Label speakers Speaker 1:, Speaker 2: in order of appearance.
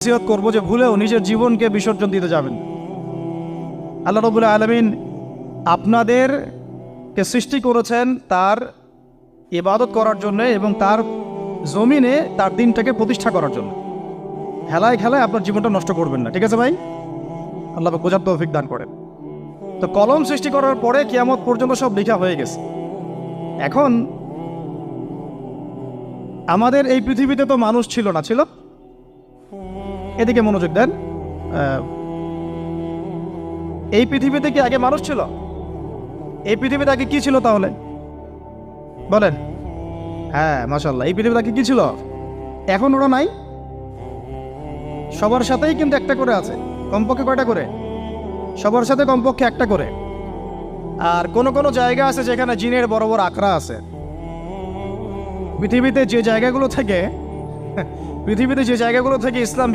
Speaker 1: নসিহত করবো যে ভুলেও নিজের জীবনকে বিসর্জন দিতে যাবেন। আল্লাহ রাব্বুল আলামিন আপনাদেরকে সৃষ্টি করেছেন তার ইবাদত করার জন্য এবং তার জমিনে তার দিনটাকে প্রতিষ্ঠা করার জন্য। খেলায় খেলায় আপনার জীবনটা নষ্ট করবেন না, ঠিক আছে ভাই? আল্লাহ পাক বোঝার তৌফিক দান করেন। তো কলম সৃষ্টি করার পরে কিয়ামত পর্যন্ত সব লেখা হয়ে গেছে। এখন আমাদের এই পৃথিবীতে তো মানুষ ছিল না, ছিল? এদিকে মনোযোগ দেন। এই পৃথিবীতে কি আগে মানুষ ছিল? এই পৃথিবীতে আগে কি ছিল তাহলে বলেন? হ্যাঁ, মাশাআল্লাহ। এই পৃথিবীতে আগে কি ছিল? এখন ওরা নাই? সবার সাথেই কিন্তু একটা করে আছে। কমপক্ষে কয়টা করে? সবার সাথে কমপক্ষে একটা করে। আর কোন কোন জায়গা আছে যেখানে জিনের বড় বড় আখড়া আছে। পৃথিবীতে যে জায়গাগুলো থেকে ইসলাম